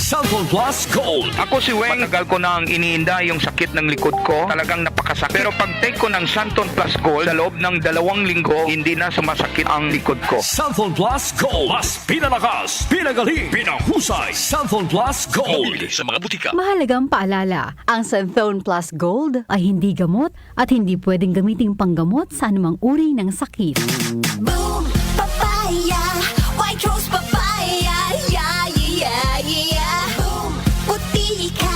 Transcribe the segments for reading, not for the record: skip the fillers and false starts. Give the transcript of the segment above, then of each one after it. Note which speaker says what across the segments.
Speaker 1: Santon Plus Gold.
Speaker 2: Ako si Weng, matagal ko nang iniinda yung sakit ng likod ko. Talagang napakasakit. Pero pag take ko ng Santon Plus Gold, sa loob ng 2 linggo, hindi na sumasakit ang likod ko.
Speaker 1: Santon Plus Gold. Mas pinalakas, pinagaling, pinahusay. Santon Plus Gold. Mabili sa mga butika.
Speaker 3: Mahalagang paalala, ang Santhone Plus Gold ay hindi gamot at hindi pwedeng gamiting panggamot sa anumang uri ng sakit.
Speaker 4: Boom, papaya, white rose papaya, yeah, yeah, yeah. Boom, puti ka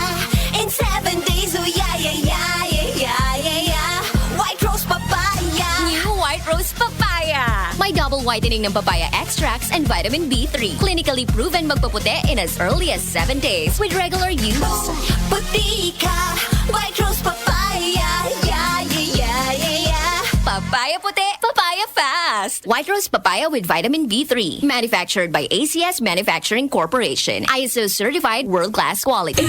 Speaker 4: in 7 days, oh yeah, yeah, yeah, yeah, yeah, yeah. White rose papaya.
Speaker 5: New White Rose Papaya. May double whitening ng papaya extracts and vitamin B3. Clinically proven magpaputi in as early as 7 days with regular use.
Speaker 4: Boom, puti ka, white rose papaya, yeah, yeah, yeah, yeah, yeah.
Speaker 5: Papaya puti, papaya fast. White Rose Papaya with vitamin B3. Manufactured by ACS Manufacturing Corporation. ISO certified world-class quality.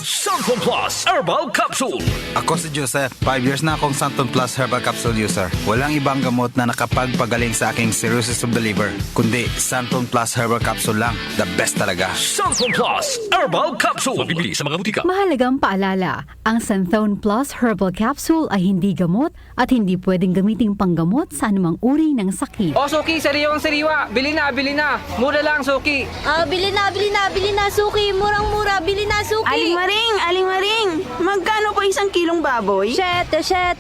Speaker 1: Santon Plus Herbal Capsule.
Speaker 6: Ako si Joseph. 5 years na akong Santon Plus Herbal Capsule user. Walang ibang gamot na nakapagpagaling sa aking cirrhosis of the liver, kundi Santon Plus Herbal Capsule lang. The best talaga.
Speaker 1: Santon Plus Herbal Capsule. Mabibili sa mga butika.
Speaker 3: Mahalagang paalala, ang Santhone Plus Herbal Capsule ay hindi gamot at hindi pwedeng gamiting panggamot sa anumang uri ng sakit.
Speaker 7: O Suki, sariwang sariwa. Bili na, bili na. Mura lang, Suki.
Speaker 8: Bili na, Suki. Murang-mura, bili na, Suki.
Speaker 9: Aling Maring, magkano po 1 kilong baboy?
Speaker 8: 7, 4.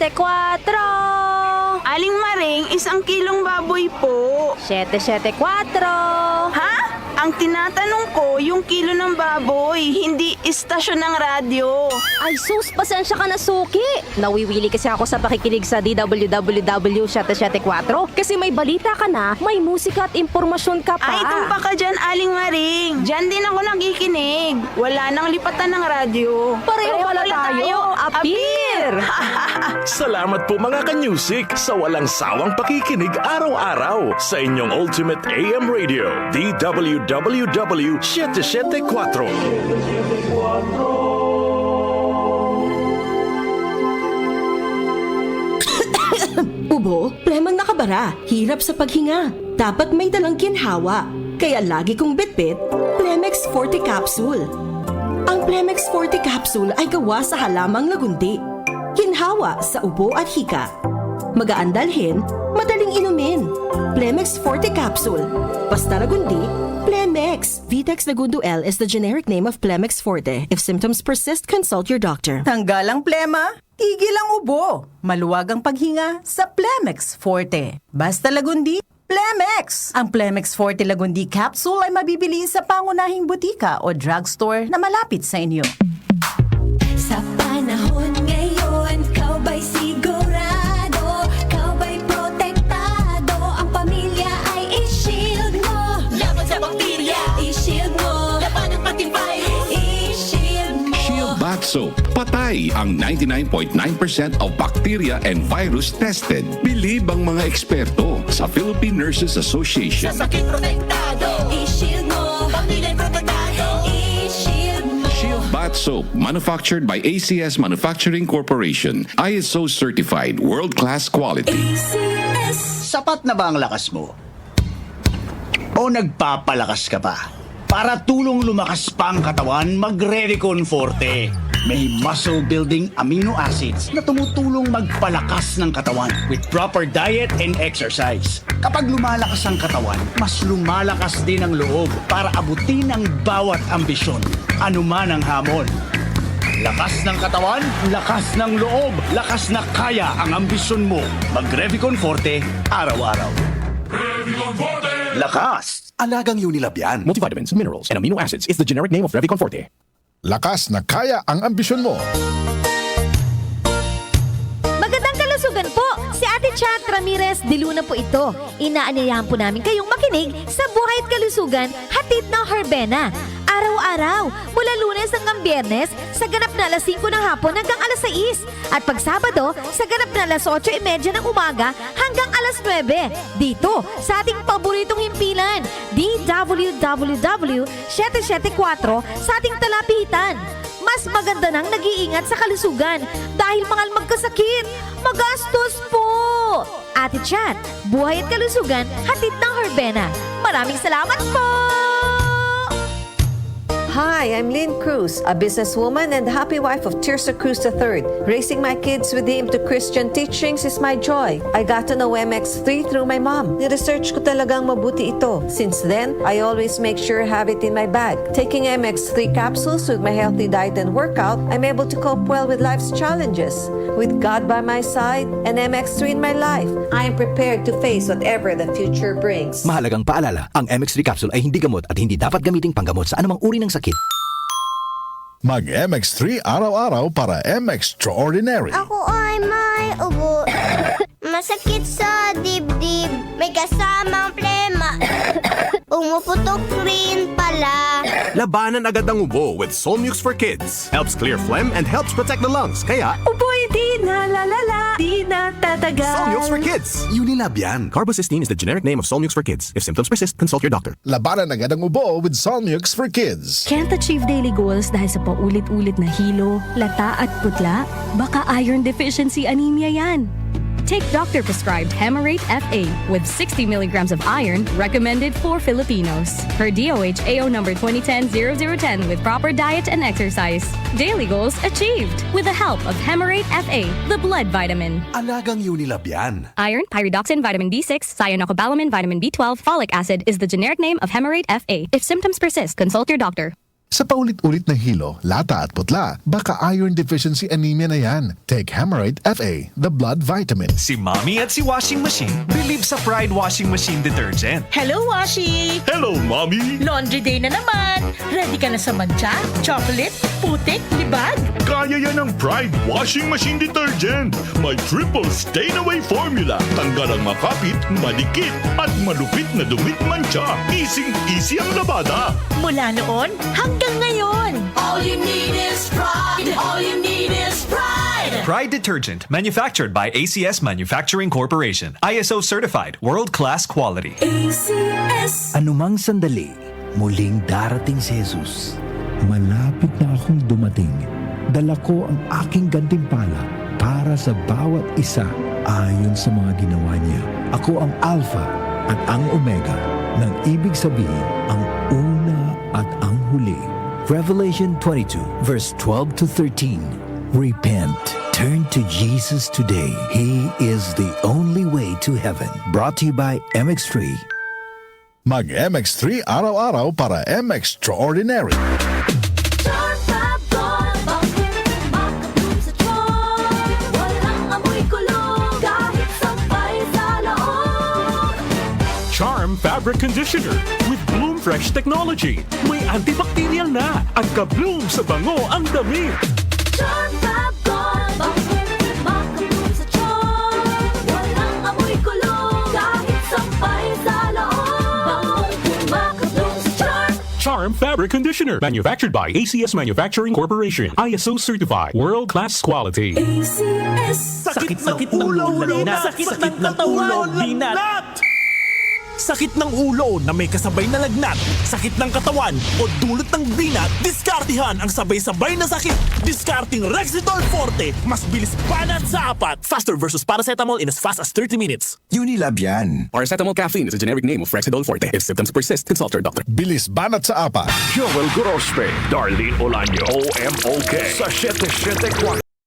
Speaker 9: Aling Maring, 1 kilong baboy po.
Speaker 8: 7, 4.
Speaker 9: Ha? Ang tinatanong ko, yung kilo ng baboy, hindi istasyon ng radyo.
Speaker 8: Ay sus, pasensya ka na, Suki. Nawiwili kasi ako sa pakikinig sa DWWW 774 kasi may balita ka na, may musika at impormasyon ka pa.
Speaker 9: Ay, tumpa ka dyan, Aling Maring. Dyan din ako nakikinig. Wala nang lipatan ng radyo.
Speaker 8: Pareho pala tayo. Appear!
Speaker 1: Salamat po mga ka-music sa walang sawang pakikinig araw-araw sa inyong Ultimate AM Radio, DWWW 774.
Speaker 10: Ubo, premang nakabara, hirap sa paghinga. Dapat may dalang ginhawa. Kaya lagi kong bitbit, Plemex Forte Capsule. Ang Plemex Forte Capsule ay gawa sa halamang lagundi. Ginhawa sa ubo at hika. Magaan dalhin, madaling inumin. Plemex Forte Capsule. Basta lagundi, Plemex. Vitex Lagundo L is the generic name of Plemex Forte. If symptoms persist, consult your doctor.
Speaker 11: Tanggal ang plema, tigil ang ubo. Maluwag ang paghinga sa Plemex Forte. Basta lagundi, Plemex. Ang Plemex Forte Lagundi Capsule ay mabibili sa pangunahing butika o drugstore na malapit sa inyo.
Speaker 4: Sa panahon ngayon, kau ba'y sigurado? Kau ba'y protektado? Ang pamilya ay i-shield mo. Laban sa bakterya, i-shield mo. Laban ng pati virus, i-shield mo.
Speaker 12: Shield Bath Soap. Patay ang 99.9% of bacteria and virus tested. Believe ang mga eksperto sa Philippine Nurses Association.
Speaker 4: Sa sakit protektado, i-shield mo. Pamilya protektado, i-shield mo.
Speaker 12: Shield Bath Soap, manufactured by ACS Manufacturing Corporation. ISO certified world-class quality.
Speaker 13: Sapat na ba ang lakas mo? O nagpapalakas ka pa? Para tulong lumakas pa ang katawan, mag-Revicon Forte. May muscle-building amino acids na tumutulong magpalakas ng katawan with proper diet and exercise. Kapag lumalakas ang katawan, mas lumalakas din ang loob para abutin ang bawat ambisyon, anuman ang hamon. Lakas ng katawan, lakas ng loob, lakas na kaya ang ambisyon mo. Mag-Revicon Forte, araw-araw.
Speaker 1: Revicon Forte!
Speaker 13: Lakas!
Speaker 14: Alagang Unilab yan.
Speaker 15: Multivitamins, minerals, and amino acids is the generic name of Revicon Forte.
Speaker 16: Lakas na kaya ang ambisyon mo.
Speaker 8: Magandang kalusugan po! Si Ate Chat Ramirez de Luna po ito. Inaanyayahan po namin kayong makinig sa Buhay at Kalusugan, hatid ng Herbena. Araw-araw, mula Lunes hanggang Biyernes, sa ganap na alas 5 ng hapon hanggang alas 6. At pag Sabado, sa ganap na alas 8:30 ng umaga hanggang alas 9. Dito, sa ating paboritong himpilan, DWWW 774 sa ating talapitan. Mas maganda nang nag-iingat sa kalusugan dahil mangal magkasakit, magastos po. Ate Chat, Buhay at Kalusugan, hatid ng Herbena. Maraming salamat po!
Speaker 14: Hi, I'm Lynn Cruz, a businesswoman and happy wife of Tirsa Cruz III. Raising my kids with him to Christian teachings is my joy. I got to know MX3 through my mom. Ni-research ko talagang mabuti ito. Since then, I always make sure I have it in my bag. Taking MX3 capsules with my healthy diet and workout, I'm able to cope well with life's challenges. With God by my side and MX3 in my life, I am prepared to face whatever the future brings.
Speaker 15: Mahalagang paalala, ang MX3 capsule ay hindi gamot at hindi dapat gamiting panggamot sa anumang uri ng sakit.
Speaker 16: Mag-MX3 araw-araw para MX-Extraordinary.
Speaker 17: Ako ay may ubo. Masakit sa dibdib. May kasamang plema. Umuputok rin pala.
Speaker 18: Labanan agad ang ubo with Solmux for Kids. Helps clear phlegm and helps protect the lungs. Kaya,
Speaker 8: Uboy, di na lalala, di na tatagal.
Speaker 18: Solmux for Kids.
Speaker 15: Unilab yan.
Speaker 18: Carbocysteine is the generic name of Solmux for Kids. If symptoms persist, consult your doctor.
Speaker 16: Labanan agad ang ubo with Solmux for Kids.
Speaker 19: Can't achieve daily goals dahil sa paulit-ulit na hilo, lata at putla? Baka iron deficiency anemia yan. Take doctor-prescribed Hemarate FA with 60 milligrams of iron recommended for Filipinos. Per DOH AO number 2010-0010 with proper diet and exercise. Daily goals achieved with the help of Hemarate FA, the blood vitamin.
Speaker 15: Alagang Unilab yan.
Speaker 19: Iron, pyridoxine, vitamin B6, cyanocobalamin, vitamin B12, folic acid is the generic name of Hemarate FA. If symptoms persist, consult your doctor.
Speaker 16: Sa paulit-ulit na hilo, lata at putla, baka iron deficiency anemia na yan. Take Hemarate FA, the blood vitamin.
Speaker 20: Si Mommy at si Washing Machine believe sa Pride Washing Machine Detergent.
Speaker 21: Hello, Washi!
Speaker 18: Hello, Mommy!
Speaker 21: Laundry day na naman! Ready ka na sa mancha, chocolate, putik, libag?
Speaker 1: Kaya yan ang Pride Washing Machine Detergent. May triple stain-away formula. Tanggal ang makapit, malikit, at malupit na dumit mancha. Easy ang labada.
Speaker 21: Mula noon hanggang ngayon.
Speaker 4: All you need is pride. All you need is pride.
Speaker 20: Pride Detergent, manufactured by ACS Manufacturing Corporation. ISO certified, world-class quality.
Speaker 4: ACS.
Speaker 22: Anumang sandali, muling darating si Jesus. Malapit na akong dumating. Dala ko ang aking gantimpala para sa bawat isa ayon sa mga ginawa niya. Ako ang Alpha at ang Omega, nang ibig sabihin ang una at ang huli. Revelation 22 verse 12 to 13. Repent. Turn to Jesus today. He is the only way to heaven. Brought to you by MX3.
Speaker 16: Mag-MX3 araw-araw para MX-Extraordinary.
Speaker 1: Charm Fabric Conditioner with Bloom Fresh Technology. May antibacterial na at ka-bloom sa bango ang damit.
Speaker 4: Charm Fab Gold. Makabloom sa charm. Walang amoy kulong. Kahit sampay sa loob. Makabloom sa charm.
Speaker 1: Charm Fabric Conditioner. Manufactured by ACS Manufacturing Corporation. ISO certified. World-class quality.
Speaker 4: ACS.
Speaker 23: Sakit ng ulo, sakit ng katawan, binat. Sakit ng ulo na may kasabay na lagnat, sakit ng katawan o dulot ng binat, diskartihan ang sabay-sabay na sakit. Diskarting Rexidol Forte, mas bilis banat sa apat. Faster versus paracetamol in as fast as 30 minutes.
Speaker 15: Unilab yan.
Speaker 18: Paracetamol caffeine is a generic name of Rexidol Forte. If symptoms persist, consult your doctor.
Speaker 16: Bilis banat sa apat.
Speaker 1: Joel Grospe, Darlene Olaño, OMOK, sa 774.